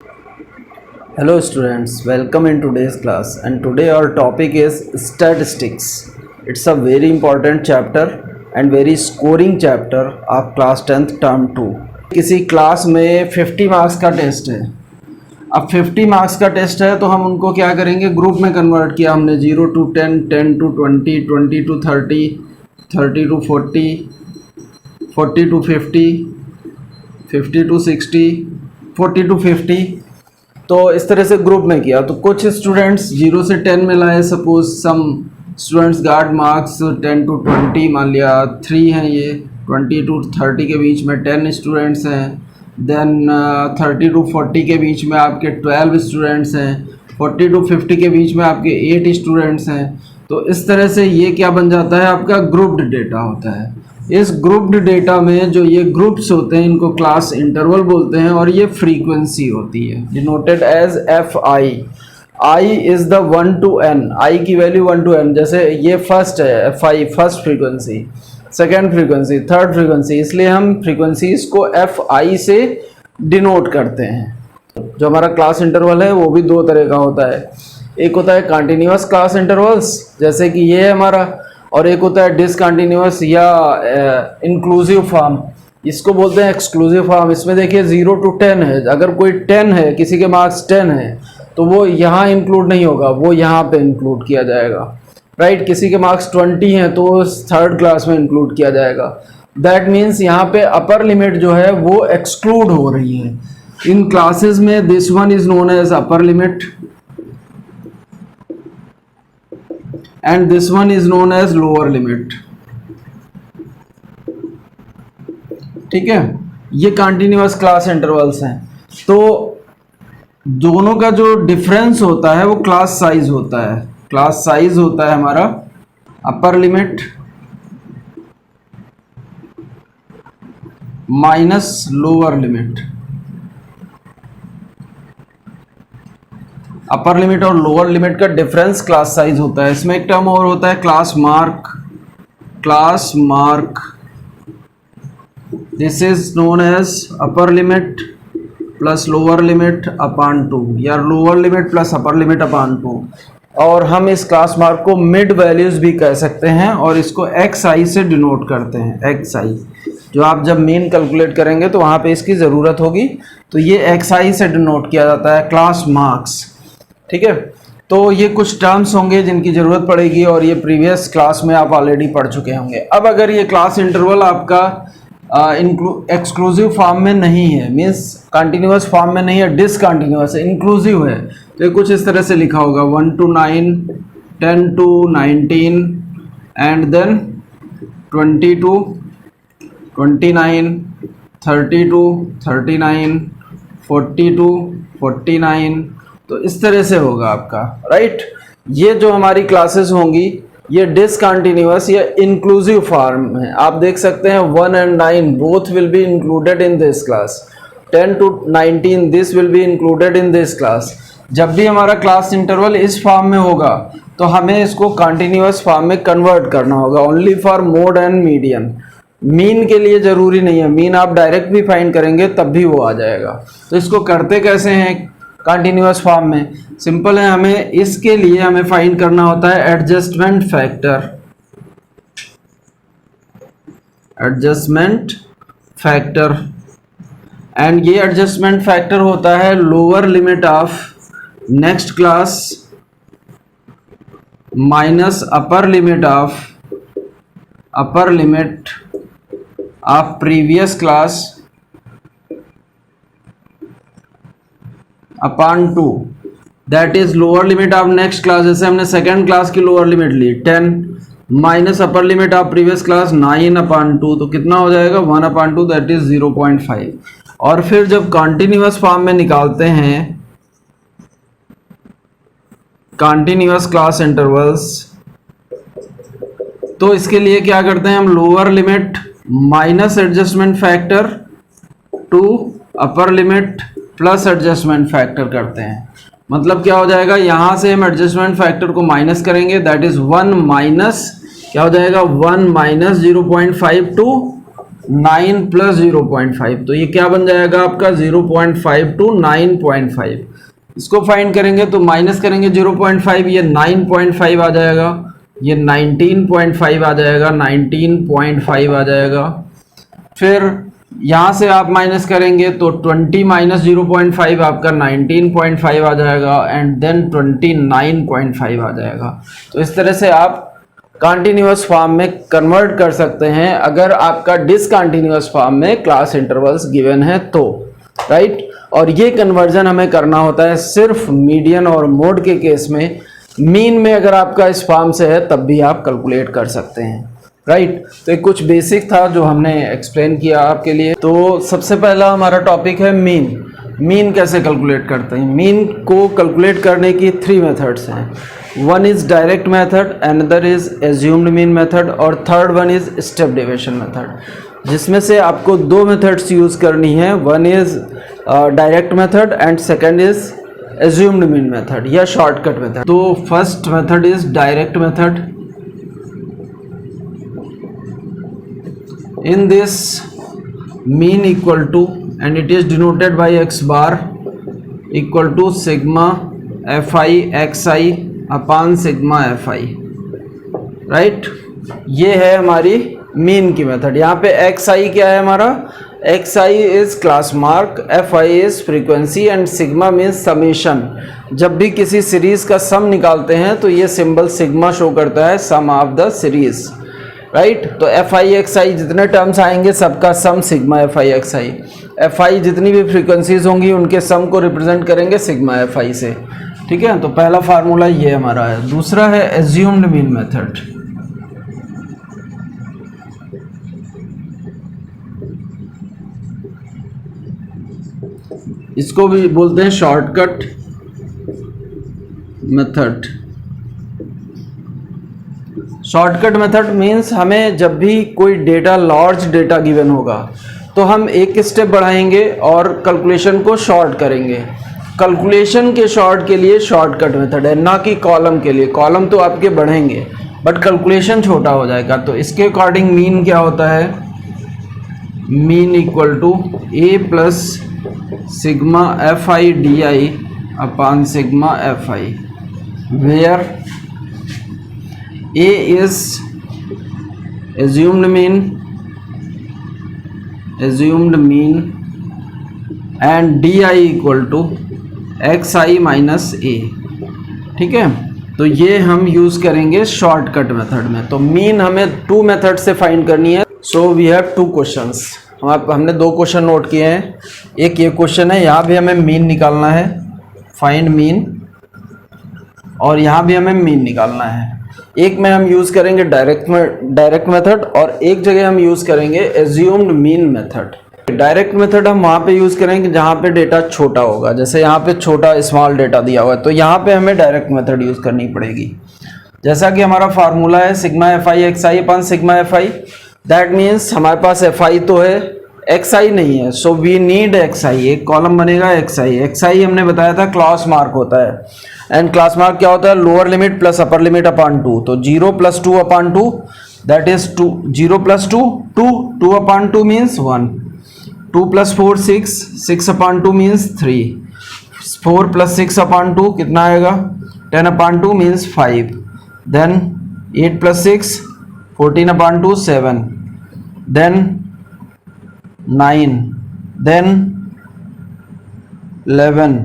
Hello students, welcome in today's class and today our topic is statistics. It's a very important chapter and very scoring chapter of class 10th term 2. किसी class में 50 marks का test है। अब 50 marks का test है तो हम उनको क्या करेंगे, ग्रुप में कन्वर्ट किया हमने 0 to 10, 10 to 20, 20 to 30, 30 to 40, 40 to 50, 50 to 60, 40 to 50। तो इस तरह से ग्रुप में किया। तो कुछ स्टूडेंट्स 0 से 10 में लाए, suppose some students got marks 10 to 20 मान लिया 3 हैं, ये 20 to 30 के बीच में 10 स्टूडेंट्स हैं, देन 30 to 40 के बीच में आपके 12 स्टूडेंट्स हैं, 40 to 50 के बीच में आपके 8 स्टूडेंट्स हैं। तो इस तरह से ये क्या बन जाता है, आपका ग्रुप्ड डेटा होता है। इस ग्रुप्ड डेटा में जो ये ग्रुप्स होते हैं इनको क्लास इंटरवल बोलते हैं और ये फ्रीक्वेंसी होती है, denoted as F I. I is the 1 to n, I की वैल्यू 1 to n। जैसे ये फर्स्ट है F I, first frequency, second frequency, third frequency, इसलिए हम फ्रीक्वेंसीज को एफ आई से डिनोट करते हैं। जो हमारा क्लास इंटरवल है वो भी दो तरह का होता है, एक होता है कंटिन्यूअस क्लास इंटरवल्स जैसे कि ये है हमारा, और एक होता है डिसकंटिन्यूअस या इंक्लूसिव फॉर्म, इसको बोलते हैं एक्सक्लूसिव फॉर्म। इसमें देखिए 0 to 10 है, अगर कोई 10 है, किसी के मार्क्स 10 है तो वो यहाँ इंक्लूड नहीं होगा, वो यहाँ पे इंक्लूड किया जाएगा, राइट। किसी के मार्क्स 20 हैं तो थर्ड क्लास में इंक्लूड किया जाएगा। दैट मीन्स यहाँ पे अपर लिमिट जो है वो एक्सक्लूड हो रही है इन क्लासेस में। This one is known as upper limit and this one is known as lower limit। ठीक है, ये कंटिन्यूअस क्लास इंटरवल्स हैं। तो दोनों का जो डिफरेंस होता है वो क्लास साइज होता है। क्लास साइज होता है हमारा upper limit minus lower limit. Upper limit और लोअर लिमिट का डिफरेंस क्लास साइज होता है। इसमें एक टर्म और होता है class mark. Class mark, this is known as upper limit plus lower limit upon 2 या lower limit plus upper limit upon 2। और हम इस क्लास मार्क को मिड वैल्यूज भी कह सकते हैं और इसको एक्स आई से डिनोट करते हैं। एक्स आई जो आप जब मीन कैलकुलेट करेंगे तो वहाँ पे इसकी ज़रूरत होगी, तो ये एक्स आई से डिनोट किया जाता है क्लास मार्क्स। ठीक है, तो ये कुछ टर्म्स होंगे जिनकी ज़रूरत पड़ेगी और ये प्रीवियस क्लास में आप ऑलरेडी पढ़ चुके होंगे। अब अगर ये क्लास इंटरवल आपका एक्सक्लूसिव फॉर्म में नहीं है, मीन्स कंटिन्यूअस फॉर्म में नहीं है, डिसकंटिन्यूअस है, इंक्लूसिव है, तो ये कुछ इस तरह से लिखा होगा 1 to 9, 10 to 19 and then 20 to 29, 30 to 39, 40 to 49। तो इस तरह से होगा आपका, राइट। ये जो हमारी क्लासेस होंगी ये डिसकंटिन्यूअस या इंक्लूसिव फॉर्म है। आप देख सकते हैं 1 and 9 both will be included in this class, 10 to 19 this will be included in this class. जब भी हमारा क्लास इंटरवल इस फॉर्म में होगा तो हमें इसको कंटिन्यूअस फॉर्म में कन्वर्ट करना होगा, only for mode and median. Mean के लिए ज़रूरी नहीं है, मीन आप डायरेक्ट भी फाइंड करेंगे तब भी वो आ जाएगा। तो इसको करते कैसे हैं कंटिन्यूअस फॉर्म में, सिंपल है, हमें इसके लिए हमें फाइंड करना होता है adjustment factor. Adjustment factor, and ये एडजस्टमेंट फैक्टर होता है lower limit of next class minus upper limit of previous class upon 2। That is lower limit of next class, जैसे हमने सेकेंड क्लास की लोअर लिमिट ली 10 minus upper limit of previous class 9 upon 2, तो कितना हो जाएगा 1 अपॉन 2, दैट इज 0.5। और फिर जब कंटिन्यूअस फॉर्म में निकालते हैं कंटिन्यूअस क्लास इंटरवल्स, तो इसके लिए क्या करते हैं हम, lower limit minus adjustment factor to upper limit plus adjustment factor करते हैं। मतलब क्या हो जाएगा, यहां से हम एडजस्टमेंट फैक्टर को माइनस करेंगे, दैट इज 1 माइनस क्या हो जाएगा 1 माइनस 0.5 टू 9 प्लस 0.5, तो ये क्या बन जाएगा आपका 0.5 टू 9.5। इसको फाइंड करेंगे तो माइनस करेंगे 0.5, ये 9.5 आ जाएगा, ये 19.5 आ जाएगा, 19.5 आ जाएगा। फिर यहाँ से आप माइनस करेंगे तो 20 माइनस 0.5 आपका 19.5 आ जाएगा, एंड देन 29.5 आ जाएगा। तो इस तरह से आप कॉन्टिन्यूअस फॉर्म में कन्वर्ट कर सकते हैं अगर आपका डिसकंटिन्यूअस फॉर्म में क्लास इंटरवल्स गिवन है तो, राइट। और ये कन्वर्जन हमें करना होता है सिर्फ मीडियन और मोड के केस में। मीन में अगर आपका इस फॉर्म से है तब भी आप कैलकुलेट कर सकते हैं, राइट। तो एक कुछ बेसिक था जो हमने एक्सप्लेन किया आपके लिए। तो सबसे पहला हमारा टॉपिक है मीन। मीन कैसे कैलकुलेट करते हैं? मीन को कैलकुलेट करने की 3 मेथड्स हैं। One is direct method, another is assumed mean method, और third one is step deviation method, जिसमें से आपको 2 मेथड्स यूज करनी है। One is direct method and second is assumed mean method या शॉर्टकट मेथड। तो first method is direct method. In this, mean equal to, and it is denoted by x bar equal to sigma fi xi upon sigma fi, right। ये है हमारी mean की method. यहाँ पे xi क्या है हमारा? xi is class mark, fi is frequency, and sigma means summation. जब भी किसी सीरीज का सम निकालते हैं तो ये सिंबल सिग्मा शो करता है, sum of the series, right. तो एफ आई एक्स आई जितने टर्म्स आएंगे सबका sum sigma F I X I. F I जितनी भी फ्रीक्वेंसीज होंगी उनके सम को रिप्रेजेंट करेंगे सिग्मा एफ आई से, ठीक है। तो पहला फार्मूला ये हमारा है। दूसरा है एज्यूम्ड मीन मेथड। इसको भी बोलते हैं shortcut method. Shortcut method means हमें जब भी कोई डेटा, लार्ज डेटा गिवन होगा तो हम एक स्टेप बढ़ाएंगे और कैलकुलेशन को शॉर्ट करेंगे। कैलकुलेशन के शॉर्ट के लिए शॉर्टकट मेथड है, ना कि कॉलम के लिए। कॉलम तो आपके बढ़ेंगे बट कैलकुलेशन छोटा हो जाएगा। तो इसके अकॉर्डिंग मीन क्या होता है? Mean equal to A plus sigma F I D I upon sigma F I, where A is assumed mean and di equal to xi minus a, ठीक है। तो ये हम यूज करेंगे शॉर्टकट मेथड में। तो मीन हमें 2 मेथड से फाइंड करनी है। So we have 2 questions. हमने 2 क्वेश्चन नोट किए हैं। एक ये क्वेश्चन है, यहाँ भी हमें मीन निकालना है, फाइंड मीन, और यहाँ भी हमें मीन निकालना है। एक में हम यूज़ करेंगे डायरेक्ट मेथड और एक जगह हम यूज़ करेंगे assumed mean method. Direct method हम वहाँ पे यूज़ करेंगे जहाँ पे डेटा छोटा होगा, जैसे यहाँ पे छोटा स्मॉल डेटा दिया हुआ है तो यहाँ पे हमें डायरेक्ट मेथड यूज़ करनी पड़ेगी। जैसा कि हमारा फार्मूला है sigma F I X I upon sigma F I, that means हमारे पास एफ आई तो है, एक्स आई नहीं है, सो वी नीड एक्स आई। एक कॉलम बनेगा एक्स आई। एक्स आई हमने बताया था क्लास मार्क होता है, एंड क्लास मार्क क्या होता है? Lower limit plus upper limit upon 2। तो 0 plus 2 upon 2 that is 2। 0 plus 2 2, 2 upon 2 means 1, 2 plus 4 6, 6 upon 2 means 3, 4 plus 6 upon 2 कितना आएगा? 10 upon 2 means 5, then 8 plus 6 14 upon 2 7, then 9, then 11,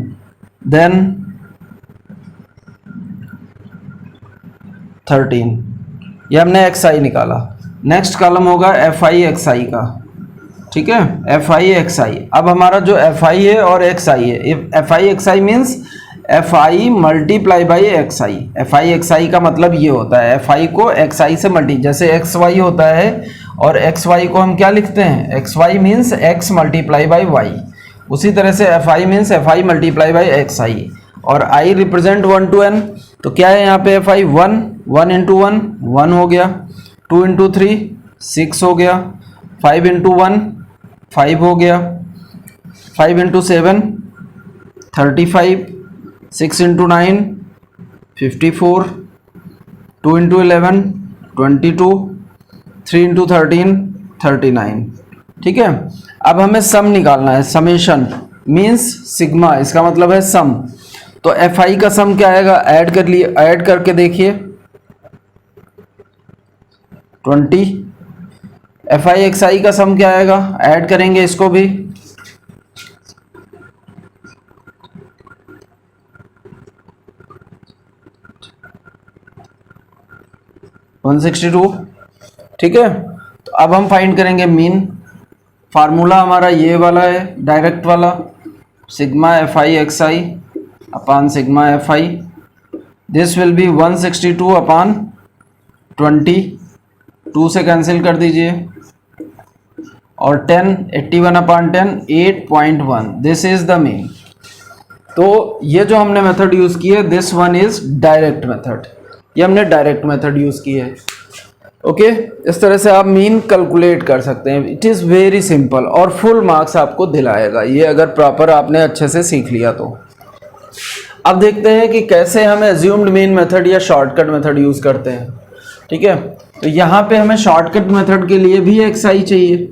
then 13। ये हमने एक्स आई निकाला। नेक्स्ट कॉलम होगा एफ आई एक्स आई का, ठीक है, एफ आई एक्स आई। अब हमारा जो एफ आई है और एक्स आई है, F I X I means F I multiply by X I. F I X I का मतलब ये होता है एफ आई को एक्स आई से मल्टी, जैसे एक्स वाई होता है और एक्स वाई को हम क्या लिखते हैं? X Y means X multiply by Y. उसी तरह से F I means F I multiply by X I, और आई रिप्रेजेंट 1 to n। तो क्या है यहाँ पे? एफ आई 1, 1 इंटू 1 1 हो गया, 2 इंटू 3 6 हो गया, 5 इंटू 1 5 हो गया, 5 इंटू 7 35, 6 इंटू 9 54, 2 इंटू 11 22, 3 इंटू 13 39। ठीक है। अब हमें सम निकालना है, समेशन मीन्स सिग्मा, इसका मतलब है सम। तो एफ आई का सम क्या आएगा, ऐड कर लिए, ऐड करके देखिए 20। एफ आई एक्स आई का सम क्या आएगा, ऐड करेंगे इसको भी, वन 162। ठीक है। तो अब हम फाइंड करेंगे मीन। फार्मूला हमारा ये वाला है, डायरेक्ट वाला, sigma F I X I upon sigma F I. This will B 162 अपान 20, 2 से कैंसिल कर दीजिए, और 10, 81 अपान 10, 8.1। This is the mean. तो ये जो हमने मेथड यूज की है, this one is direct method, ये हमने डायरेक्ट मेथड यूज की है। ओके, इस तरह से आप मीन कैलकुलेट कर सकते हैं। इट इज़ वेरी सिंपल और फुल मार्क्स आपको दिलाएगा ये, अगर प्रॉपर आपने अच्छे से सीख लिया तो। अब देखते हैं कि कैसे हम एज्यूम्ड मीन मेथड या शॉर्टकट मेथड यूज करते हैं। ठीक है, तो यहाँ पे हमें शॉर्टकट मेथड के लिए भी एक्स आई चाहिए,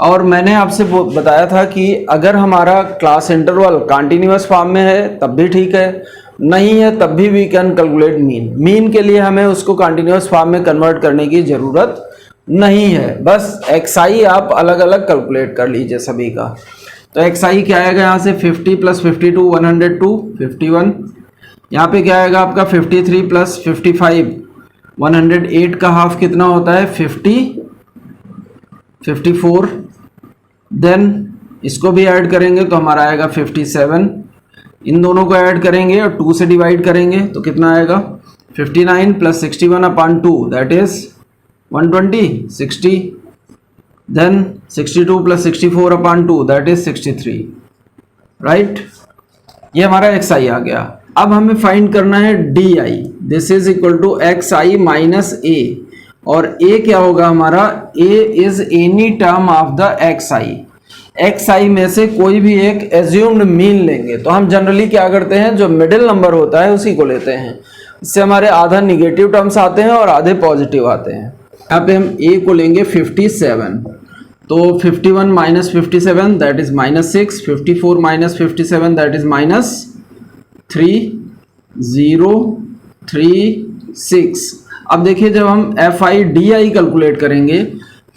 और मैंने आपसे बताया था कि अगर हमारा क्लास इंटरवल कंटिन्यूअस फॉर्म में है तब भी ठीक है, नहीं है तब भी we can calculate mean. Mean के लिए हमें उसको कंटिन्यूअस फॉर्म में कन्वर्ट करने की ज़रूरत नहीं है, बस एक्स आई आप अलग अलग कैलकुलेट कर लीजिए सभी का। तो एक्स आई क्या आएगा यहाँ से, 50 + 52 102 51। यहाँ पे क्या आएगा आपका 53 + 55 108 का हाफ कितना होता है 54। देन इसको भी ऐड करेंगे तो हमारा आएगा 57। इन दोनों को ऐड करेंगे और 2 से डिवाइड करेंगे तो कितना आएगा 59 + 61 upon 2 that is 120 60। Then 62 + 64 upon 2 that is 63। Right, ये हमारा एक्स आई आ गया। अब हमें फाइंड करना है D I. This is equal to X I minus A, और ए क्या होगा हमारा, A is any term of the X I. X I में से कोई भी एक एज्यूम्ड मीन लेंगे, तो हम जनरली क्या करते हैं, जो मिडिल नंबर होता है उसी को लेते हैं। इससे हमारे आधा निगेटिव टर्म्स आते हैं और आधे पॉजिटिव आते हैं। यहाँ पे हम ए को लेंगे 57, तो 51 - 57 दैट इज -6, 54 - 57 दैट इज -3036। अब देखिए जब हम F I D I calculate करेंगे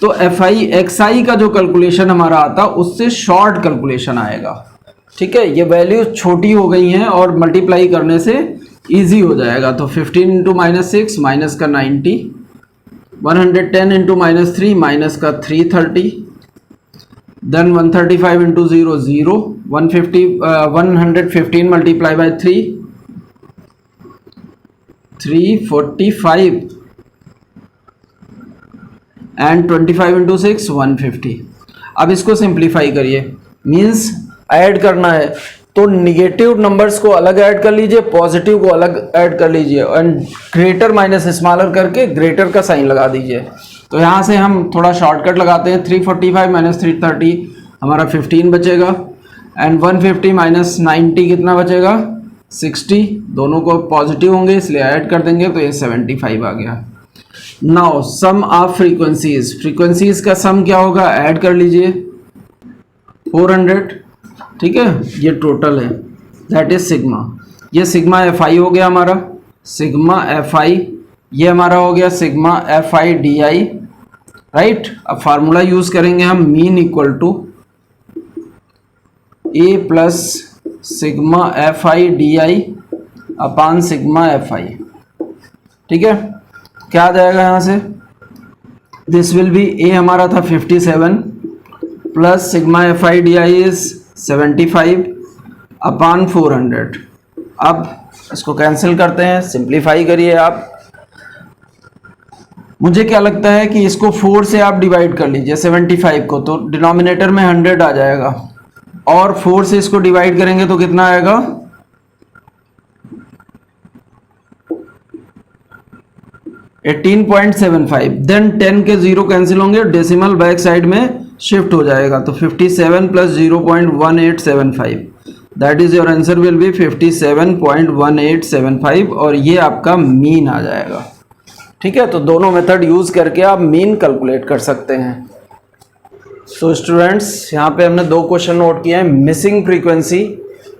तो एफ आई एक्स आई का जो कैलकुलेशन हमारा आता उससे शॉर्ट कैलकुलेशन आएगा। ठीक है, ये वैल्यू छोटी हो गई हैं और मल्टीप्लाई करने से इजी हो जाएगा। तो 15 × -6 माइनस का 90, 110 × -3 माइनस का 330, देन 135 × 0 0, 115 मल्टीप्लाई बाय 3 345 एंड 25 × 6 150। अब इसको सिंप्लीफाई करिए, मीन्स ऐड करना है तो निगेटिव नंबर्स को अलग ऐड कर लीजिए, पॉजिटिव को अलग ऐड कर लीजिए, एंड ग्रेटर माइनस स्मॉलर करके ग्रेटर का साइन लगा दीजिए। तो यहाँ से हम थोड़ा शॉर्टकट लगाते हैं, 345 - 330 हमारा 15 बचेगा, एंड 150 - 90 कितना बचेगा 60। दोनों को पॉजिटिव होंगे इसलिए ऐड कर देंगे तो ये 75 आ गया। Now sum of frequencies, frequencies का सम क्या होगा, ऐड कर लीजिए 400। ठीक है, ये टोटल है दैट इज सिग्मा। ये सिग्मा एफ आई हो गया हमारा, सिग्मा एफ आई, ये हमारा हो गया sigma F I D I. Right, अब फार्मूला यूज करेंगे हम, mean equal to A plus sigma F I D I upon sigma F I. ठीक है, क्या आ जाएगा यहाँ से, दिस विल बी ए हमारा था 57 plus sigma F I D I is 75 अपान 400। अब इसको कैंसिल करते हैं, सिंप्लीफाई करिए आप। मुझे क्या लगता है कि इसको 4 से आप डिवाइड कर लीजिए 75 को, तो डिनोमिनेटर में 100 आ जाएगा, और 4 से इसको डिवाइड करेंगे तो कितना आएगा 18.75। देन 10 के 0 कैंसिल होंगे, डेसिमल बैक साइड में शिफ्ट हो जाएगा, तो 57 + 0.1875 that is your answer will be 57.1875, और ये आपका मीन आ जाएगा। ठीक है, तो दोनों मेथड यूज करके आप मीन कैलकुलेट कर सकते हैं। सो स्टूडेंट्स, यहाँ पे हमने दो क्वेश्चन नोट किए हैं। मिसिंग फ्रीक्वेंसी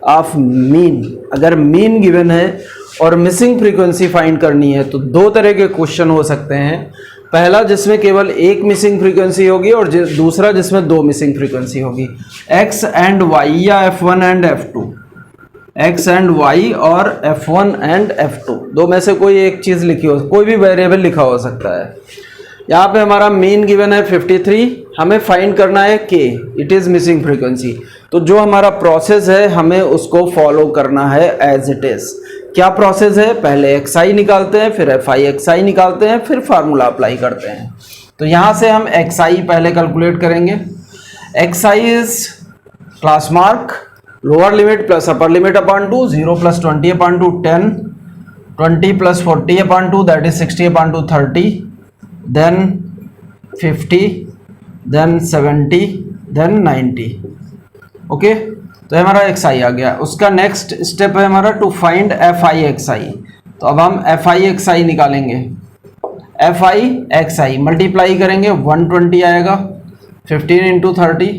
ऑफ मीन, अगर मीन गिवन है और मिसिंग फ्रीक्वेंसी फाइंड करनी है तो दो तरह के क्वेश्चन हो सकते हैं। पहला जिसमें केवल एक मिसिंग फ्रीक्वेंसी होगी और दूसरा जिसमें दो मिसिंग फ्रीक्वेंसी होगी। एक्स एंड वाई या F1 and F2, x and Y और F1 एंड F2, दो में से कोई एक चीज़ लिखी हो, कोई भी वेरिएबल लिखा हो सकता है। यहाँ पे हमारा मीन गिवन है 53, हमें फाइंड करना है k, it is missing frequency. तो जो हमारा प्रोसेस है हमें उसको फॉलो करना है एज इट इज़। क्या प्रोसेस है? पहले xi निकालते हैं, फिर fi निकालते हैं, फिर फार्मूला अप्लाई करते हैं। तो यहाँ से हम xi पहले कैलकुलेट करेंगे। xi is class mark lower limit plus upper limit upon 2, 0 plus 20 upon 2 10, 20 plus 40 upon 2 that is 60 upon 2 30, then 50, then 70, then 90। Okay, तो हमारा xi आ गया। उसका नेक्स्ट स्टेप है हमारा टू फाइंड fi तो अब हम fi निकालेंगे। fi मल्टीप्लाई करेंगे, 120 आएगा, 15 into 30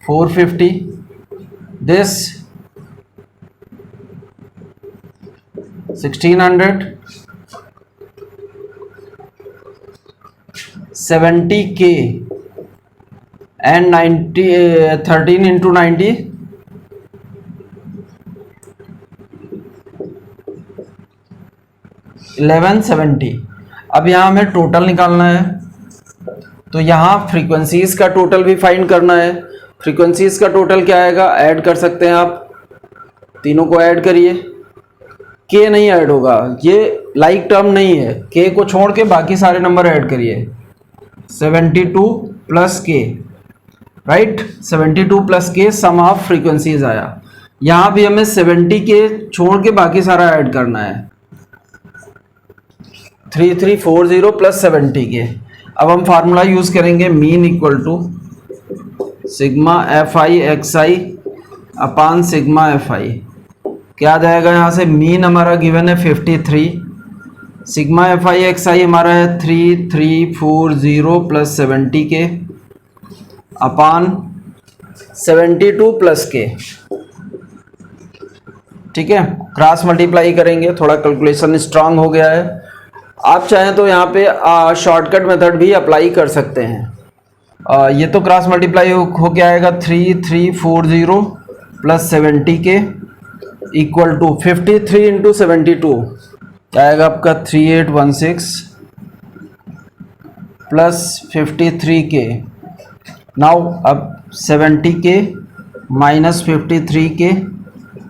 450, this 1600, 70k and 90 13 into 90 1170। अब यहाँ हमें टोटल निकालना है, तो यहाँ फ्रीक्वेंसीज का टोटल भी फाइंड करना है। फ्रीक्वेंसीज का टोटल क्या आएगा? ऐड कर सकते हैं आप, तीनों को ऐड करिए। के नहीं ऐड होगा, ये लाइक टर्म नहीं है, के को छोड़ के बाकी सारे नंबर ऐड करिए। 72 प्लस के, राइट, 72 प्लस के सम ऑफ फ्रीक्वेंसीज आया। यहाँ भी हमें 70 के छोड़ के बाकी सारा ऐड करना है, 3340 प्लस 70 के। अब हम फार्मूला यूज़ करेंगे, mean equal to sigma fi upon sigma fi। क्या आ जाएगा यहाँ से? मीन हमारा गिवन है 53, सिग्मा fi हमारा है 3340 प्लस 70 के अपान 72 प्लस के। ठीक है, क्रॉस मल्टीप्लाई करेंगे, थोड़ा कैलकुलेशन स्ट्रांग हो गया है। आप चाहें तो यहाँ पे शॉर्टकट मेथड भी अप्लाई कर सकते हैं। ये तो क्रॉस मल्टीप्लाई हो के आएगा 3340 प्लस 70 के इक्वल टू 53 इंटू 72 क्या आएगा आपका? 3816 प्लस 53 के। नाउ अब 70 के माइनस 53 के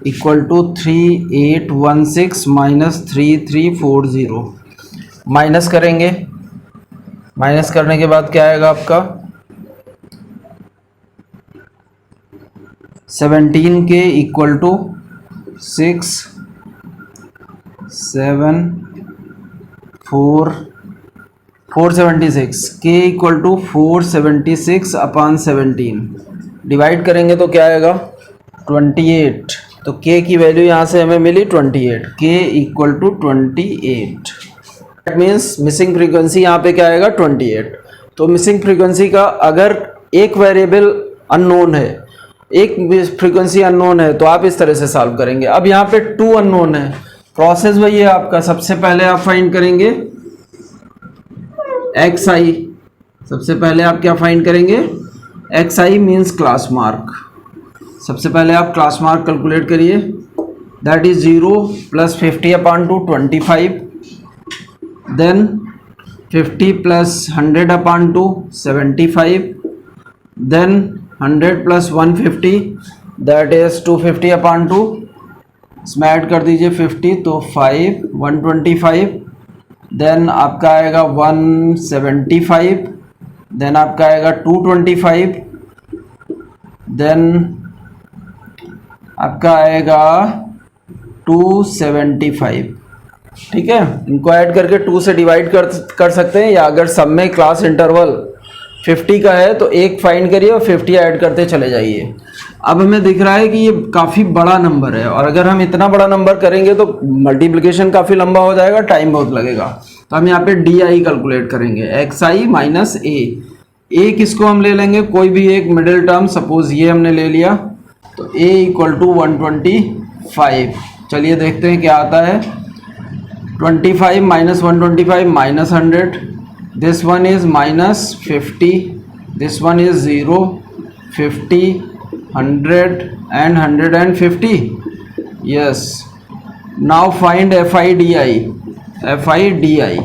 इक्वल टू 3816 माइनस 3340। माइनस करेंगे, माइनस करने के बाद क्या आएगा आपका? 17 के इक्वल टू 6 7 4 476 के इक्वल टू 476 अपॉन 17 डिवाइड करेंगे तो क्या आएगा? 28। तो के की वैल्यू यहाँ से हमें मिली 28, K equal to 28। That means missing frequency यहाँ पे क्या आएगा? 28। तो मिसिंग फ्रीक्वेंसी का अगर एक वेरिएबल अननोन है, एक फ्रीक्वेंसी अननोन है, तो आप इस तरह से सॉल्व करेंगे। अब यहाँ पे 2 अननोन है, प्रोसेस वही है आपका। सबसे पहले आप फाइंड करेंगे xi, सबसे पहले आप क्या फाइंड करेंगे? xi means class mark. सबसे पहले आप क्लास मार्क कैलकुलेट करिए, that is 0 plus 50 upon 2 25, then 50 plus 100 upon 2 75, then 100 plus 150 that is 250 upon 2, इसमें ऐड कर दीजिए 50 तो 5 125, देन आपका आएगा 175, देन आपका आएगा 225, देन आपका आएगा 275। ठीक है, इनको ऐड करके 2 से डिवाइड कर सकते हैं, या अगर सब में क्लास इंटरवल 50 का है तो एक फाइंड करिए और 50 ऐड करते चले जाइए। अब हमें दिख रहा है कि ये काफ़ी बड़ा नंबर है, और अगर हम इतना बड़ा नंबर करेंगे तो मल्टीप्लिकेशन काफ़ी लंबा हो जाएगा, टाइम बहुत लगेगा। तो हम यहाँ पे डी आई कैलकुलेट करेंगे, एक्स आई माइनस ए। ए किसको हम ले लेंगे, कोई भी एक मिडिल टर्म, सपोज ये हमने ले लिया, तो a इक्वल टू 125। चलिए देखते हैं क्या आता है। 25 minus 125 minus 100, this one is minus 50, this one is 0, 50, 100 and 150। Yes, now find FIDI। FIDI,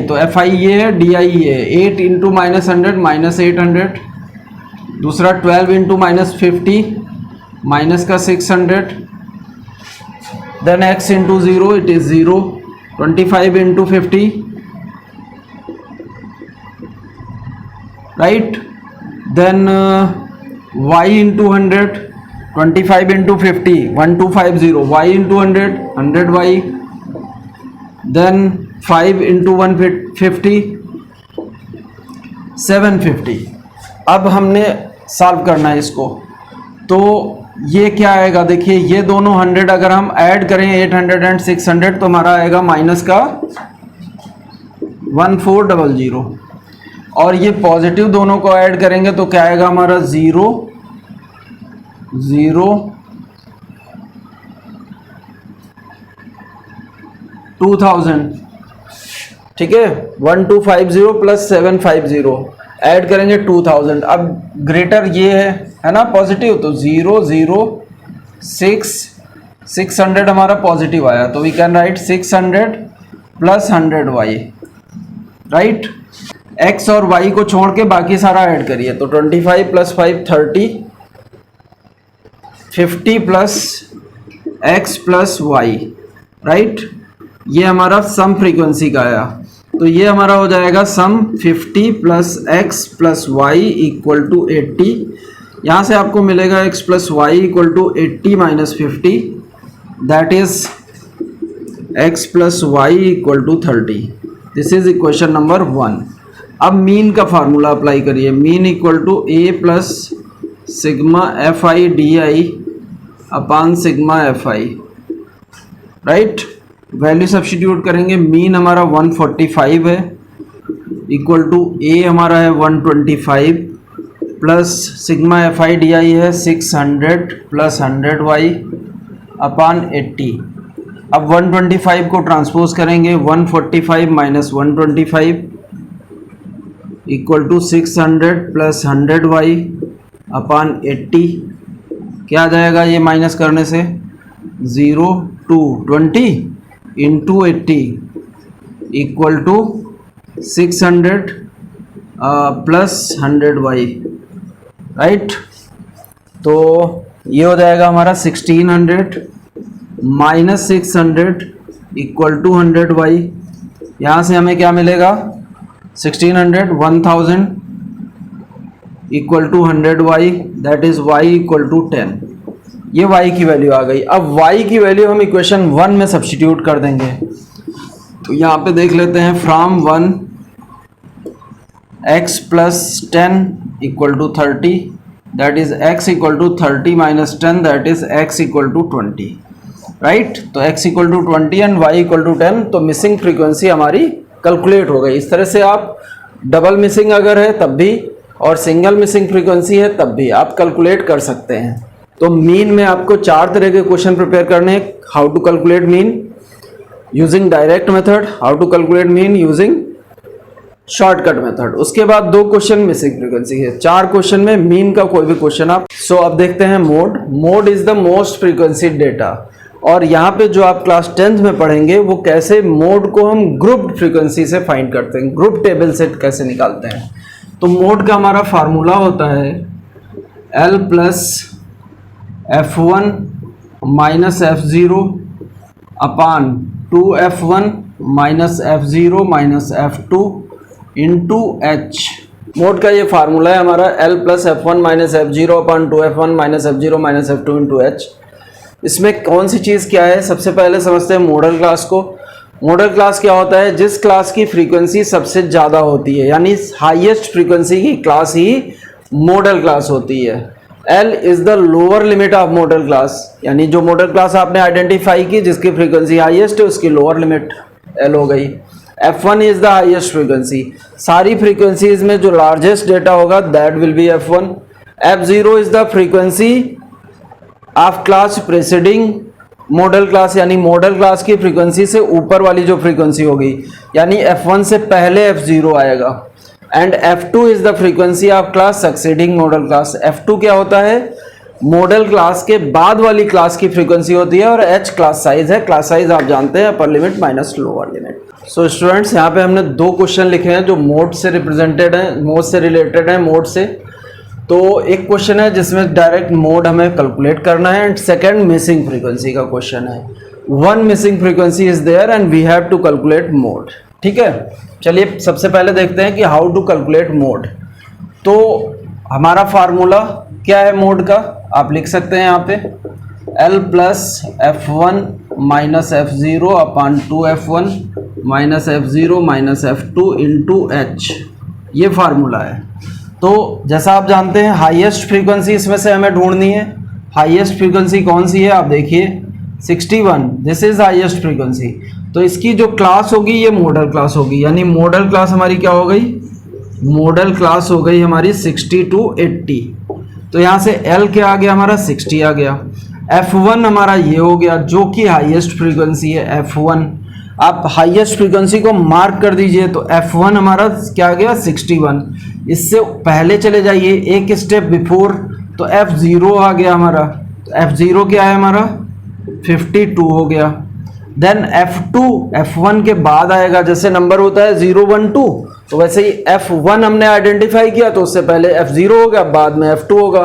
तो FI ये है, DI ये है। 8 इंटू माइनस 100 माइनस 800, दूसरा 12 इंटू माइनस 50 माइनस का 600, then x into 0 it is 0, 25 into 50 right, then y into 100, 25 into 50 1250, y into 100 100y, then 5 into 150 750। अब हमने solve करना है इसको, तो ये क्या आएगा, देखिए ये दोनों 100 अगर हम ऐड करें 800 एंड 600 तो हमारा आएगा माइनस का 1400, और ये पॉजिटिव दोनों को ऐड करेंगे तो क्या आएगा हमारा 0 0 2000। ठीक है, 1250 प्लस 750 ऐड करेंगे 2000। अब ग्रेटर ये है ना पॉजिटिव, तो 0 0 6 600 हमारा पॉजिटिव आया, तो we can write 600 plus 100y right. x और y को छोड़ के बाकी सारा ऐड करिए, तो 25 plus 5 30, 50 plus x plus y right. ये हमारा सम फ्रीक्वेंसी का आया, तो ये हमारा हो जाएगा sum 50 plus x plus Y equal to 80। यहाँ से आपको मिलेगा x plus Y equal to 80 minus 50, that is x plus Y equal to 30। This is equation number 1। अब मीन का फार्मूला अप्लाई करिए, mean equal to a plus sigma FIDI upon sigma FI right. Value substitute करेंगे, mean हमारा 145 है equal to a हमारा है 125 plus sigma FIDI है 600 plus 100y upon 80। अब 125 को ट्रांसपोज करेंगे, 145 minus 125 equal to 600 plus 100y upon 80। क्या आ जाएगा ये माइनस करने से, 0 to 20 into 80 equal to 600 plus 100y right. तो ये हो जाएगा हमारा 1600 माइनस 600 इक्वल टू 100y। यहाँ से हमें क्या मिलेगा, 1600 1000 equal to 100y, that is y equal to 10। ये y की वैल्यू आ गई। अब y की वैल्यू हम इक्वेशन 1 में सब्स्टिट्यूट कर देंगे, तो यहाँ पे देख लेते हैं, from 1 x plus 10 equal to 30, that is x equal to 30 minus 10, that is x equal to 20 right. तो x equal to 20 and y equal to 10, तो मिसिंग फ्रीक्वेंसी हमारी कैलकुलेट हो गई। इस तरह से आप डबल मिसिंग अगर है तब भी और सिंगल मिसिंग फ्रीक्वेंसी है तब भी आप कैलकुलेट कर सकते हैं। तो मीन में आपको 4 तरह के क्वेश्चन प्रिपेयर करने हैं। How to calculate mean using direct method, how to calculate mean using shortcut method. उसके बाद 2 क्वेश्चन मिसिंग फ्रीक्वेंसी है। 4 क्वेश्चन में मीन का कोई भी क्वेश्चन आप। सो अब देखते हैं mode. Mode is the most frequency data, और यहाँ पे जो आप क्लास 10th में पढ़ेंगे वो कैसे मोड को हम ग्रुप फ्रीक्वेंसी से फाइंड करते हैं, ग्रुप टेबल से कैसे निकालते हैं। तो मोड का हमारा फार्मूला होता है L plus F1 minus F0 अपान 2F1 minus F0 minus F2 into H। Mode का ये फार्मूला है हमारा L plus F1 minus F0 अपान 2F1 minus F0 minus F2 into H। इसमें कौन सी चीज़ क्या है, सबसे पहले समझते हैं मॉडल क्लास को। मॉडल क्लास क्या होता है, जिस क्लास की फ्रीक्वेंसी सबसे ज़्यादा होती है, यानी हाईएस्ट फ्रीक्वेंसी की क्लास ही मॉडल क्लास होती है। L is the lower limit of model class, यानी जो मॉडल क्लास आपने आइडेंटिफाई की जिसकी फ्रीक्वेंसी हाईएस्ट है उसकी लोअर लिमिट L हो गई। F1 is the highest frequency, सारी फ्रीक्वेंसीज में जो लार्जेस्ट डेटा होगा that will be F1. F0 is the frequency of class presiding model class, यानी मॉडल क्लास की फ्रीक्वेंसी से ऊपर वाली जो फ्रीक्वेंसी होगी, यानी F1 से पहले F0 आएगा. And F2 is the frequency of class succeeding model class. F2 क्या होता है, मॉडल क्लास के बाद वाली क्लास की फ्रीक्वेंसी होती है, और H क्लास साइज है. क्लास साइज आप जानते हैं, अपर limit minus lower limit. So students, यहाँ पे हमने दो क्वेश्चन लिखे हैं जो मोड से रिप्रेजेंटेड हैं, मोड से रिलेटेड हैं, मोड से. तो एक क्वेश्चन है जिसमें डायरेक्ट मोड हमें कैलकुलेट करना है, एंड सेकंड मिसिंग फ्रीक्वेंसी का क्वेश्चन है. One missing frequency is there and we have to calculate mode. ठीक है, चलिए सबसे पहले देखते हैं कि हाउ टू कैलकुलेट मोड. तो हमारा फार्मूला क्या है मोड का, आप लिख सकते हैं यहाँ पे L plus F1 minus F0 upon 2F1 minus F0 minus F2 into H, ये फार्मूला है. तो जैसा आप जानते हैं हाईएस्ट फ्रीक्वेंसी इसमें से हमें ढूंढनी है. हाईएस्ट फ्रीक्वेंसी कौन सी है, आप देखिए 61, दिस इज हाईएस्ट फ्रीक्वेंसी. तो इसकी जो क्लास होगी ये मॉडल क्लास होगी, यानी मॉडल क्लास हमारी क्या हो गई, मॉडल क्लास हो गई हमारी 60 to 80. तो यहाँ से L क्या आ गया हमारा 60 आ गया. F1 हमारा ये हो गया जो कि हाईएस्ट फ्रीक्वेंसी है F1. आप हाईएस्ट फ्रीक्वेंसी को मार्क कर दीजिए. तो F1 हमारा क्या आ गया 61. इससे पहले चले जाइए एक स्टेप बिफोर, तो F0 आ गया हमारा. तो F0 क्या है हमारा 52 हो गया. देन F2 F1 के बाद आएगा, जैसे नंबर होता है 0 1 2, तो वैसे ही F1 हमने आइडेंटिफाई किया तो उससे पहले F0 हो गया, बाद में F2 होगा.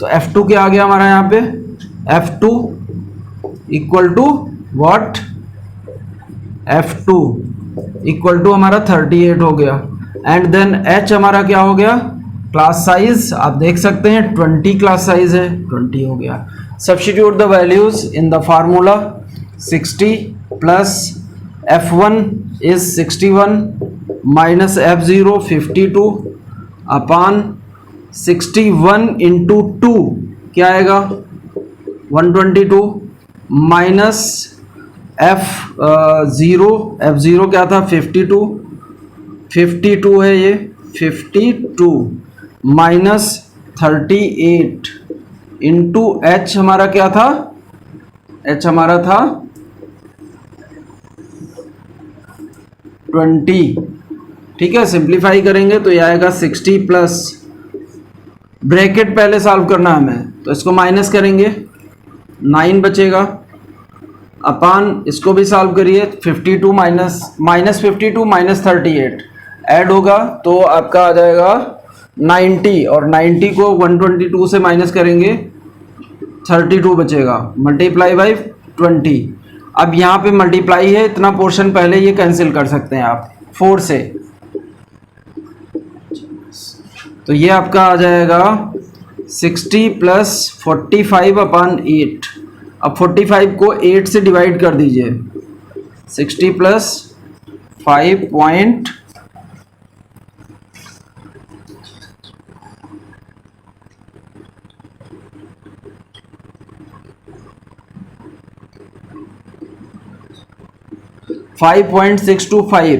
तो F2 क्या आ गया हमारा यहाँ पे, F2 equal to what, F2 equal to हमारा 38 हो गया. एंड देन H हमारा क्या हो गया, क्लास साइज आप देख सकते हैं 20 क्लास साइज है, 20 हो गया. Substitute the values in the formula. 60 plus F1 is 61 minus F0 52 upon 61 into 2 क्या आएगा 122 माइनस F0 क्या था 52 है ये 52 माइनस 38 इंटू H हमारा क्या था, H हमारा था 20. ठीक है, सिंप्लीफाई करेंगे तो ये आएगा 60 प्लस, ब्रैकेट पहले सॉल्व करना है हमें, तो इसको माइनस करेंगे 9 बचेगा, अपान इसको भी सॉल्व करिए 52 माइनस 52 माइनस 38 ऐड होगा तो आपका आ जाएगा 90, और 90 को 122 से माइनस करेंगे 32 बचेगा, मल्टीप्लाई बाई 20. अब यहाँ पे मल्टीप्लाई है, इतना पोर्शन पहले ये कैंसिल कर सकते हैं आप 4 से, तो ये आपका आ जाएगा 60 प्लस 45 अपॉन 8. अब 45 को 8 से डिवाइड कर दीजिए, 60 प्लस 5 5.625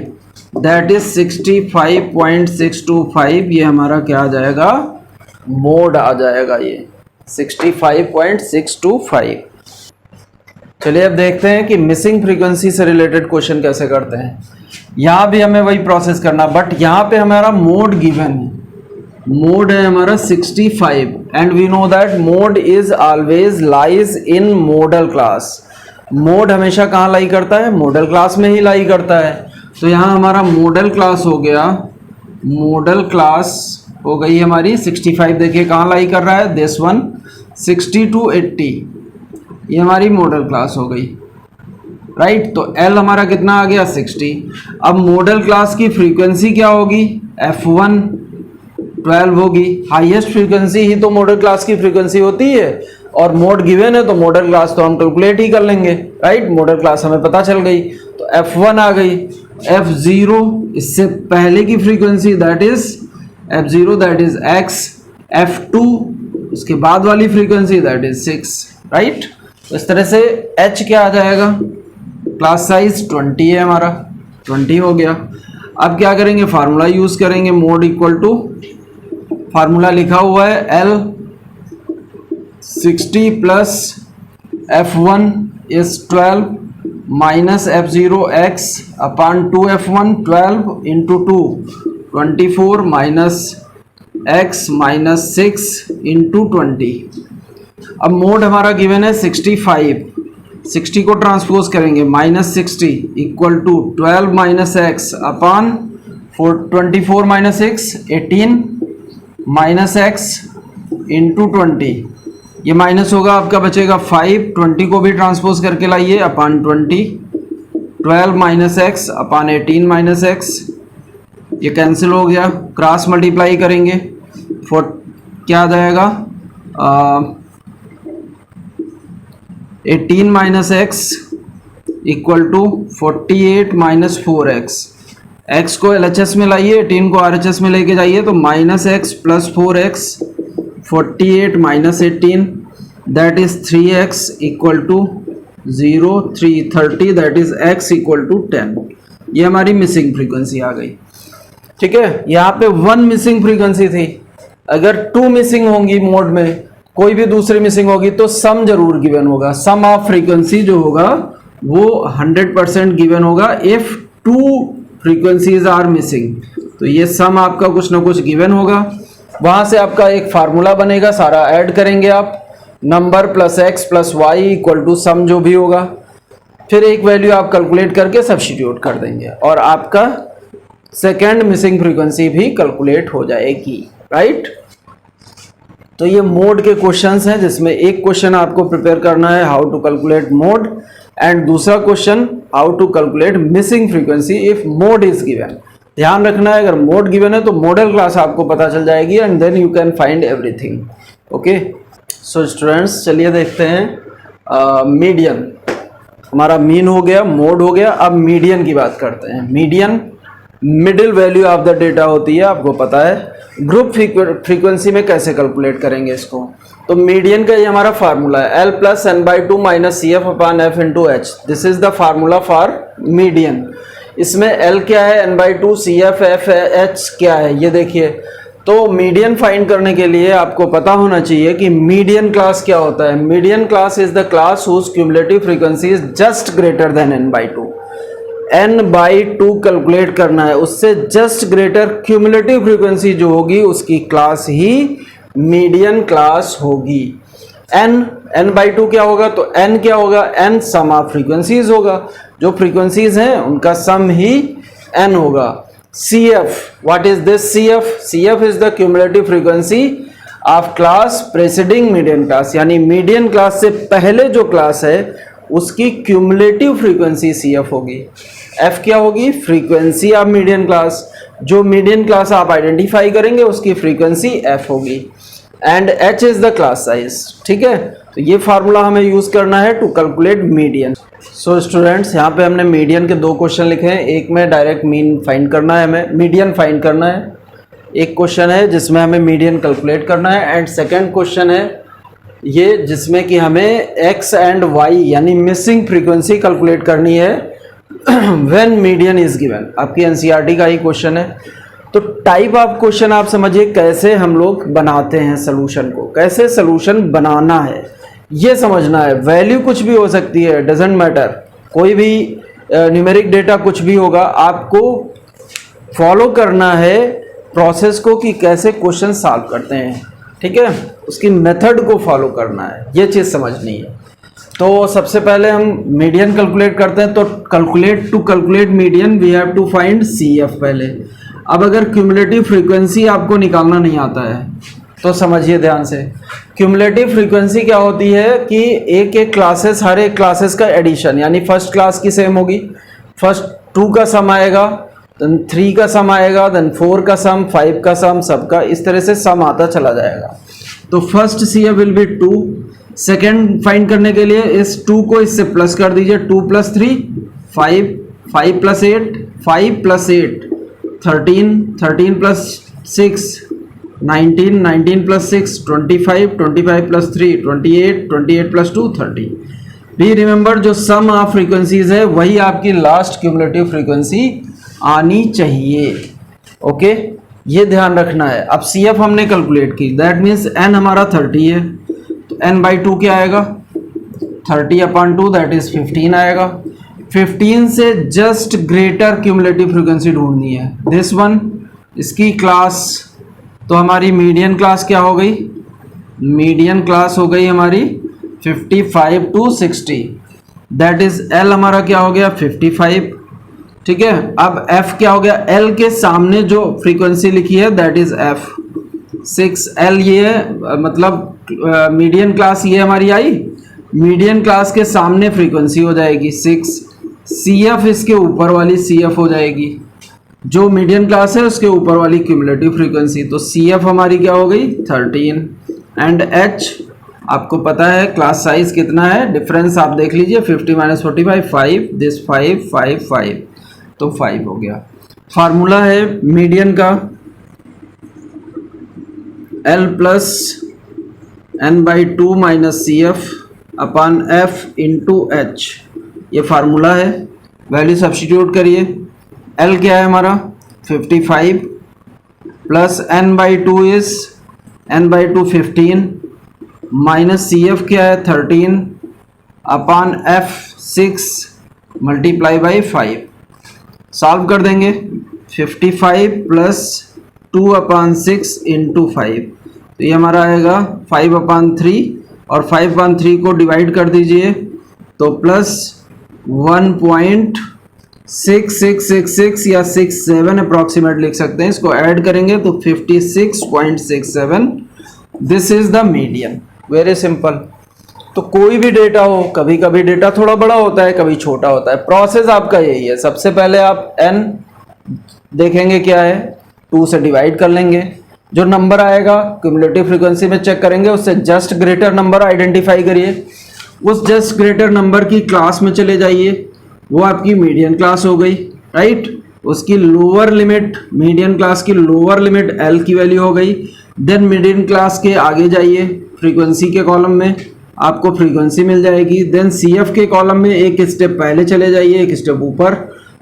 दैट इज 65.625. ये हमारा क्या आ जाएगा, मोड आ जाएगा ये 65.625. चलिए अब देखते हैं कि मिसिंग फ्रीक्वेंसी से रिलेटेड क्वेश्चन कैसे करते हैं. यहाँ भी हमें वही प्रोसेस करना, बट यहाँ पे हमारा मोड गिवन है, मोड है हमारा 65 and we know that mode is always lies in modal class. Mode हमेशा कहाँ लाई करता है, मॉडल क्लास में ही लाई करता है. तो यहाँ हमारा मॉडल क्लास हो गया, मॉडल क्लास हो गई हमारी 65. देखिए कहाँ लाई कर रहा है, दिस वन 60 to 80, ये हमारी मॉडल क्लास हो गई, राइट. तो L हमारा कितना आ गया 60. अब मॉडल क्लास की फ्रीक्वेंसी क्या होगी, F1 12 होगी. हाईएस्ट फ्रीक्वेंसी ही तो मॉडल क्लास की फ्रीक्वेंसी होती है, और मोड गिवन है तो मॉडल क्लास तो हम कैलकुलेट ही कर लेंगे, राइट. मॉडल क्लास हमें पता चल गई, तो F1 आ गई. F0 इससे पहले की frequency that is F0 that is X. F2 उसके बाद वाली फ्रीक्वेंसी दैट इज 6, राइट. तो इस तरह से H क्या आ जाएगा, क्लास साइज 20 है हमारा. 20 हो गया। अब क्या करेंगे, फार्मूला यूज करेंगे, मोड इक्वल टू, फार्मूला लिखा हुआ है L 60 plus F1 is 12 minus F0 x upon 2F1, 12 into 2 24 minus x minus 6 into 20। अब मोड हमारा गिवन है 65, 60 को ट्रांसपोज करेंगे, minus 60 equal to 12 minus X upon 24 minus X 18 minus X into 20। ये minus होगा, आपका बचेगा 5, 20 को भी ट्रांसपोज करके लाइए upon 20, 12 minus X upon 18 minus X, ये कैंसिल हो गया। क्रॉस मल्टीप्लाई करेंगे, क्या आ जाएगा, 18 minus X equal to 48 minus 4x। x को LHS में लाइए, 18 को RHS में लेके जाइए, तो minus X plus 4x, 48 minus 18 that is 3x equal to 0, 3 30 that is x equal to 10। ये हमारी मिसिंग फ्रीक्वेंसी आ गई। ठीक है, यहाँ पे 1 मिसिंग फ्रीक्वेंसी थी, अगर 2 मिसिंग होंगी मोड में, कोई भी दूसरी मिसिंग होगी तो सम जरूर गिवन होगा। सम ऑफ फ्रीक्वेंसी जो होगा वो 100% गिवन होगा इफ 2 फ्रीक्वेंसीज आर मिसिंग। तो ये सम आपका कुछ ना कुछ गिवन होगा, वहां से आपका एक फार्मूला बनेगा, सारा ऐड करेंगे आप, number plus x plus Y equal to sum जो भी होगा, फिर एक वैल्यू आप कैलकुलेट करके सब्स्टिट्यूट कर देंगे और आपका सेकेंड मिसिंग फ्रीक्वेंसी भी कैलकुलेट हो जाएगी। राइट, तो ये मोड के क्वेश्चंस हैं, जिसमें एक क्वेश्चन आपको प्रिपेयर करना है how to calculate mode, and दूसरा question how to calculate missing frequency if mode is given. ध्यान रखना है, अगर मोड गिवन है तो मॉडल क्लास आपको पता चल जाएगी and then you can find everything. Okay, so students चलिए देखते हैं मीडियन। हमारा मीन हो गया, मोड हो गया, अब मीडियन की बात करते हैं। Median middle value of the data होती है, आपको पता है। ग्रुप फ्रीक्वेंसी में कैसे कैलकुलेट करेंगे इसको, तो मीडियन का ये हमारा फार्मूला है, L plus n/2 minus C F upon F into H. This is the formula for median. इसमें L क्या है, n/2, C F, F H क्या है, ये देखिए। तो मीडियन फाइंड करने के लिए आपको पता होना चाहिए कि मीडियन क्लास क्या होता है। Median class is the class whose cumulative frequency is just greater than n/2। n/2 calculate करना है, उससे जस्ट ग्रेटर क्यूमुलेटिव फ्रीक्वेंसी जो होगी उसकी क्लास ही मीडियन क्लास होगी। n/2 क्या होगा, तो n क्या होगा, n सम ऑफ फ्रीक्वेंसीज होगा, जो फ्रीक्वेंसीज हैं उनका सम ही n होगा। CF, what is this CF? CF is the cumulative frequency of class presiding median class, यानी मीडियन क्लास से पहले जो क्लास है उसकी क्यूमुलेटिव फ्रीक्वेंसी CF होगी। F क्या होगी, फ्रीक्वेंसी ऑफ मीडियन क्लास, जो मीडियन क्लास आप आइडेंटिफाई करेंगे उसकी फ्रीक्वेंसी F होगी, and H is the class size. ठीक है, तो ये फार्मूला हमें यूज करना है to calculate median. So students, यहाँ पे हमने मीडियन के 2 क्वेश्चन लिखे हैं, एक में डायरेक्ट मीन फाइंड करना है, हमें मीडियन फाइंड करना है। एक क्वेश्चन है जिसमें हमें मीडियन कैलकुलेट करना है, एंड सेकेंड क्वेश्चन है ये जिसमें कि हमें x एंड y यानी मिसिंग फ्रीक्वेंसी कैलकुलेट करनी है व्हेन मीडियन इज गिवन। आपकी एनसीईआरटी का ही क्वेश्चन है। तो टाइप ऑफ क्वेश्चन आप समझिए कैसे हम लोग बनाते हैं सोल्यूशन को, कैसे सोल्यूशन बनाना है ये समझना है। वैल्यू कुछ भी हो सकती है, डजेंट मैटर, कोई भी न्यूमेरिक डेटा कुछ भी होगा, आपको फॉलो करना है प्रोसेस को कि कैसे क्वेश्चन सॉल्व करते हैं। ठीक है, उसकी मेथड को फॉलो करना है, ये चीज़ समझनी है। तो सबसे पहले हम मीडियन कैलकुलेट करते हैं, तो calculate median we have to find CF पहले। अब अगर क्यूमुलेटिव फ्रीक्वेंसी आपको निकालना नहीं आता है तो समझिए ध्यान से। क्यूमुलेटिव फ्रीक्वेंसी क्या होती है कि एक एक क्लासेस, हर एक क्लासेस का एडिशन, यानी फर्स्ट क्लास की सेम होगी, फर्स्ट 2 का सम आएगा, देन 3 का सम आएगा, देन 4 का सम, 5 का सम, सबका इस तरह से सम आता चला जाएगा। तो first CF will be 2। Second find करने के लिए इस 2 को इससे प्लस कर दीजिए, 2 + 3 5, 5 + 8 5 + 8 13, 13 + 6 19, 19 + 6 25, 25 + 3 28, 28 + 2 30। डी रिमेंबर जो सम ऑफ फ्रीक्वेंसीज है वही आपकी लास्ट क्यूमुलेटिव फ्रीक्वेंसी आनी चाहिए। ओके, ये ध्यान रखना है। अब सी एफ हमने कैलकुलेट की, दैट मीन्स एन हमारा 30 है, तो एन बाई 2 क्या आएगा, 30/2 दैट इज 15 आएगा। 15 से जस्ट ग्रेटर क्यूमुलेटिव फ्रीक्वेंसी ढूंढनी है, दिस वन, इसकी क्लास। तो हमारी मीडियन क्लास क्या हो गई, मीडियन क्लास हो गई हमारी 55 to 60, दैट इज एल हमारा क्या हो गया 55। ठीक है, अब एफ क्या हो गया, एल के सामने जो फ्रीक्वेंसी लिखी है दैट इज एफ 6L, ये है मतलब मीडियन क्लास ये हमारी आई, मीडियन क्लास के सामने फ्रीक्वेंसी हो जाएगी 6, सी एफ इसके ऊपर वाली सी एफ हो जाएगी, जो मीडियन क्लास है उसके ऊपर वाली क्यूमुलेटिव फ्रीक्वेंसी। तो सी एफ हमारी क्या हो गई 13, एंड एच आपको पता है क्लास साइज कितना है, डिफरेंस आप देख लीजिए 50 - 45 5, दिस 5 5 5, तो 5 हो गया। फार्मूला है मीडियन का L plus n/2 minus C F upon F into H, ये फार्मूला है। वैल्यू सब्स्टिट्यूट करिए, L क्या है हमारा 55 plus n/2 is n/2 15 minus C F क्या है 13 upon F 6 multiply by 5। Solve कर देंगे, 55 प्लस 2/6 इंटू 5, तो ये हमारा आएगा 5/3, और 5/3 को डिवाइड कर दीजिए तो प्लस 1.6666 या 67 अप्रॉक्सीमेट लिख सकते हैं। इसको ऐड करेंगे तो 56.67, this is the median. Very simple. तो कोई भी डेटा हो, कभी कभी डेटा थोड़ा बड़ा होता है, कभी छोटा होता है, प्रोसेस आपका यही है। सबसे पहले आप n देखेंगे क्या है, 2 से डिवाइड कर लेंगे, जो नंबर आएगा क्यूमुलेटिव फ्रीक्वेंसी में चेक करेंगे, उससे जस्ट ग्रेटर नंबर आइडेंटिफाई करिए, उस जस्ट ग्रेटर नंबर की क्लास में चले जाइए, वो आपकी मीडियन क्लास हो गई, राइट। उसकी लोअर लिमिट, मीडियन क्लास की लोअर लिमिट L की वैल्यू हो गई। देन मीडियन क्लास के आगे जाइए, फ्रीक्वेंसी के कॉलम में आपको फ्रीक्वेंसी मिल जाएगी। देन CF के कॉलम में एक स्टेप पहले चले जाइए, एक स्टेप ऊपर,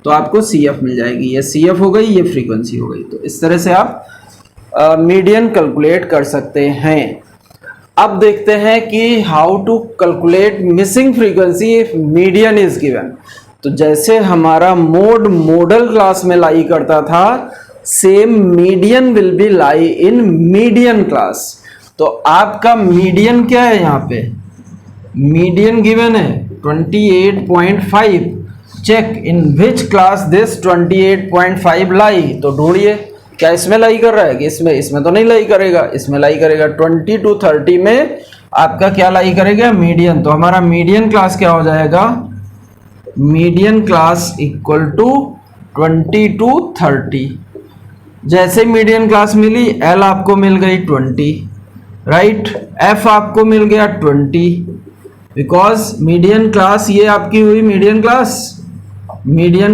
तो आपको CF मिल जाएगी। ये CF हो गई, ये फ्रीक्वेंसी हो गई। तो इस तरह से आप मीडियन कैलकुलेट कर सकते हैं। अब देखते हैं कि how to calculate missing frequency if median is given. तो जैसे हमारा मोड मॉडल क्लास में लाई करता था, same median will be lie in median class. तो आपका मीडियन क्या है, यहाँ पे मीडियन गिवन है 28.5, check in which class this 28.5 lie. तो ढूंढिए क्या इसमें लाई कर रहा है कि इसमें तो नहीं लाई करेगा, इसमें लाई करेगा। 20 to 30 में आपका क्या लाई करेगा, मीडियन। तो हमारा मीडियन क्लास क्या हो जाएगा, median class equal to 20 to 30। जैसे मीडियन क्लास मिली, L आपको मिल गई 20, राइट, F आपको मिल गया 20, बिकॉज मीडियन क्लास ये आपकी हुई मीडियन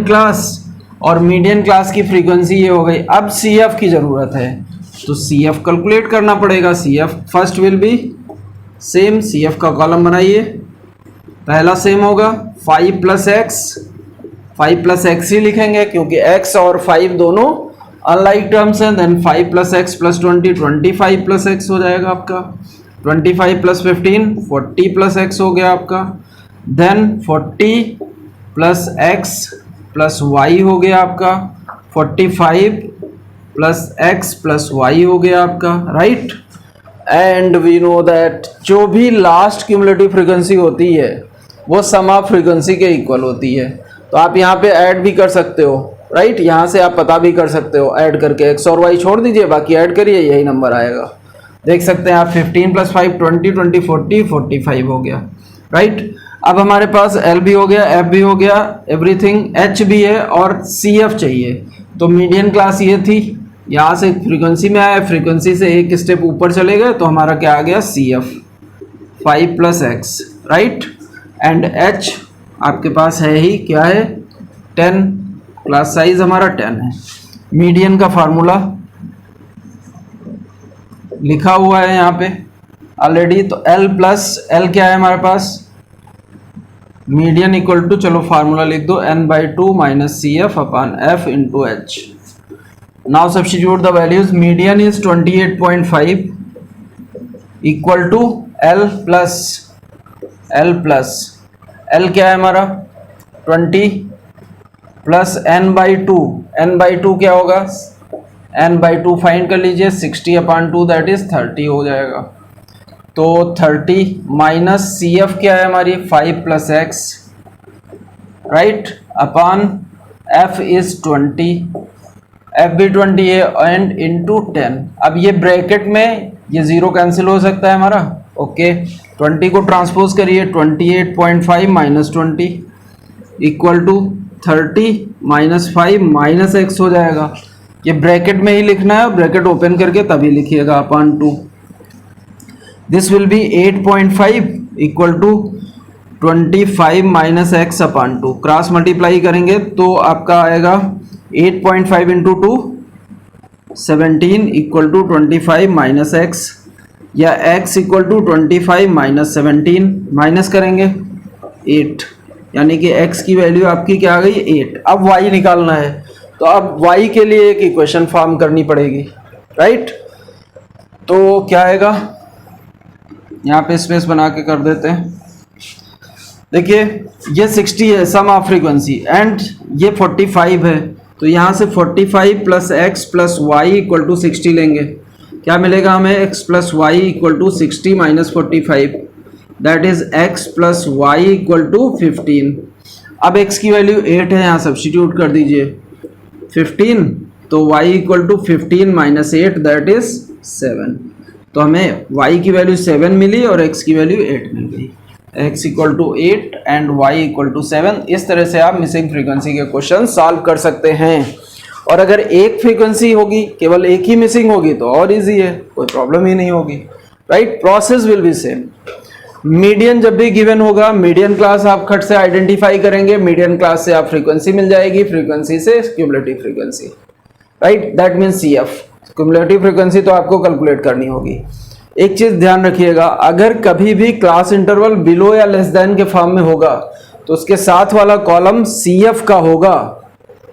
क्लास, और मीडियन क्लास की फ्रीक्वेंसी ये हो गई। अब CF की जरूरत है, तो CF कैलकुलेट करना पड़ेगा। CF first will be same, CF का कॉलम बनाइए, पहला सेम होगा 5 + x ही लिखेंगे क्योंकि x और 5 दोनों अनलाइक टर्म्स हैं। देन 5 + x + 20 25 + x हो जाएगा आपका, 25 + 15 40 + x हो गया आपका। देन 40 + x + y हो गया आपका, 45 + x + y हो गया आपका, right. And we know that जो भी लास्ट क्यूमुलेटिव फ्रीक्वेंसी होती है वो सम ऑफ फ्रीक्वेंसी के इक्वल होती है। तो आप यहाँ पे ऐड भी कर सकते हो, राइट, यहाँ से आप पता भी कर सकते हो ऐड करके। x और y छोड़ दीजिए, बाकी ऐड करिए, यही नंबर आएगा। देख सकते हैं आप 15 + 5 20 20 40 45 हो गया, राइट। अब हमारे पास L भी हो गया, F भी हो गया, एवरीथिंग, H भी है और CF चाहिए। तो मीडियन क्लास ये थी, यहाँ से फ्रीक्वेंसी में आया, फ्रीक्वेंसी से एक स्टेप ऊपर चले गए तो हमारा क्या आ गया CF 5 + x, right. And H आपके पास है ही, क्या है 10, क्लास साइज हमारा 10 है। मीडियन का फार्मूला लिखा हुआ है यहाँ पे ऑलरेडी। तो L क्या है हमारे पास मीडियन इक्वल टू, चलो फार्मूला लिख दो, n/2 minus C F upon F into H. Now substitute the values. Median is 28.5 equal to L क्या है हमारा 20 प्लस n/2. n/2 क्या होगा, n/2 फाइंड कर लीजिए, 60 अपॉन 2 दैट इज 30 हो जाएगा. तो 30 माइनस सी एफ क्या है हमारी 5 plus x, right, upon F is 20, F भी 20 है, एंड इंटू 10. अब ये ब्रैकेट में ये जीरो कैंसिल हो सकता है हमारा. ओके 20 को ट्रांसपोज करिए, 28.5 minus 20 equal to 30 minus 5 minus X हो जाएगा. ये ब्रैकेट में ही लिखना है, ब्रैकेट ओपन करके तभी लिखिएगा upon 2. This will be 8.5 equal to 25 minus x upon 2. Cross multiply करेंगे तो आपका आएगा 8.5 into 2 17 equal to 25 minus x, या x equal to 25 minus 17, minus करेंगे 8, यानी कि x की वैल्यू आपकी क्या आ गई 8. अब y निकालना है, तो अब y के लिए एक इक्वेशन फॉर्म करनी पड़ेगी, राइट. तो क्या आएगा, यहाँ पे स्पेस बना के कर देते हैं. देखिए ये 60 है सम ऑफ फ्रीक्वेंसी, एंड ये 45 है, तो यहाँ से 45 plus x plus Y equal to 60 लेंगे. क्या मिलेगा हमें, x plus Y equal to 60 minus 45, that is x plus Y equal to 15. अब x की वैल्यू 8 है, यहाँ सब्स्टिट्यूट कर दीजिए 15, तो y equal to 15 minus 8 that is 7. तो हमें y की वैल्यू 7 मिली और x की वैल्यू 8 मिल गई. x equal to 8 and y equal to 7. इस तरह से आप मिसिंग फ्रीक्वेंसी के क्वेश्चन सॉल्व कर सकते हैं. और अगर एक फ्रीक्वेंसी होगी, केवल एक ही मिसिंग होगी तो और इजी है, कोई प्रॉब्लम ही नहीं होगी, right. Process will be same. Median जब भी गिवन होगा, मीडियन क्लास आप खट से आइडेंटिफाई करेंगे, मीडियन क्लास से आप फ्रीक्वेंसी मिल जाएगी, फ्रीक्वेंसी से cumulative frequency, right, that means C F. Cumulative frequency तो आपको कैलकुलेट करनी होगी. एक चीज ध्यान रखिएगा, अगर कभी भी क्लास इंटरवल बिलो या लेस देन के फॉर्म में होगा तो उसके साथ वाला कॉलम सी एफ का होगा,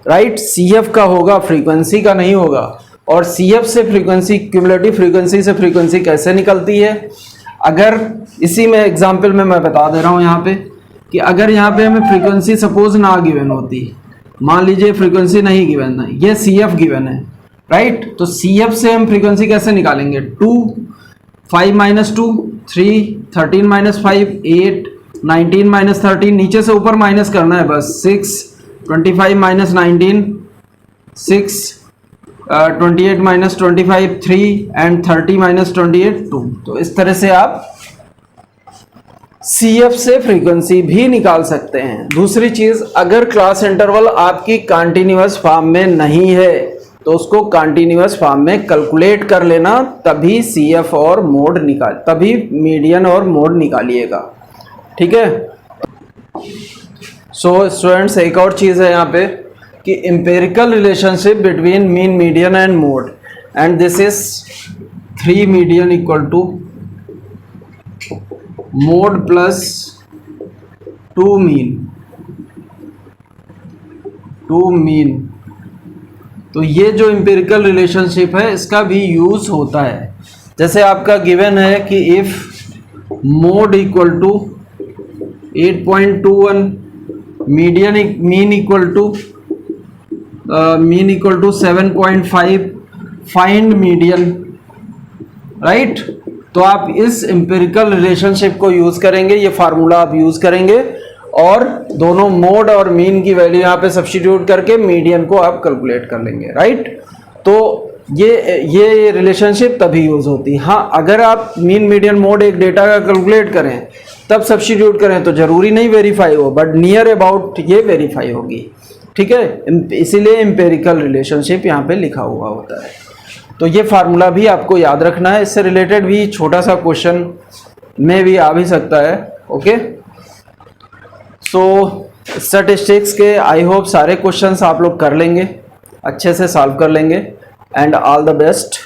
राइट, CF का होगा, फ्रीक्वेंसी का नहीं होगा. और CF से फ्रीक्वेंसी, क्यूमुलेटिव फ्रीक्वेंसी से फ्रीक्वेंसी कैसे निकलती है, अगर इसी में एग्जांपल में मैं बता दे रहा हूं यहाँ पे कि अगर यहाँ पे हमें फ्रीक्वेंसी सपोज ना गिवन होती, मान लीजिए फ्रीक्वेंसी नहीं गिवन है, ये CF गिवन है, राइट, तो CF से हम फ्रीक्वेंसी कैसे निकालेंगे, 2 5 माइनस 2 3 13 माइनस 5 8 19 माइनस 13, नीचे से ऊपर माइनस करना है बस, 6 25 माइनस 19 6 28 माइनस 25 3 एंड 30 माइनस 28 2. तो इस तरह से आप CF से फ्रीक्वेंसी भी निकाल सकते हैं. दूसरी चीज, अगर क्लास इंटरवल आपकी कंटिन्यूअस फॉर्म में नहीं है तो उसको कंटिन्यूअस फॉर्म में कैलकुलेट कर लेना, तभी CF और मोड तभी मीडियन और मोड निकालिएगा, ठीक है. सो स्टूडेंट्स, एक और चीज़ है यहाँ पे कि empirical relationship between mean, median and mode, and this is 3 median equal to mode plus 2 mean. तो ये जो एम्पिरिकल रिलेशनशिप है इसका भी यूज होता है. जैसे आपका गिवन है कि if mode equal to 8.21, mean equal to 7.5, find median, right. तो आप इस एम्पिरिकल रिलेशनशिप को यूज करेंगे, ये फार्मूला आप यूज करेंगे और दोनों मोड और मीन की वैल्यू यहाँ पे सब्स्टिट्यूट करके मीडियन को आप कैलकुलेट कर लेंगे, राइट. तो ये रिलेशनशिप तभी यूज होती है. हाँ, अगर आप मीन, मीडियन, मोड एक डेटा का कैलकुलेट करें तब सब्स्टिट्यूट करें तो जरूरी नहीं वेरीफाई हो, बट नियर अबाउट ये वेरीफाई होगी, ठीक है. इसीलिए एम्पिरिकल रिलेशनशिप यहाँ पे लिखा हुआ होता है. तो ये फार्मूला भी आपको याद रखना है. इससे रिलेटेड भी छोटा सा क्वेश्चन में भी आ भी सकता है. ओके, सो स्टैटिस्टिक्स के आई होप सारे क्वेश्चंस आप लोग कर लेंगे, अच्छे से सॉल्व कर लेंगे, एंड ऑल द बेस्ट.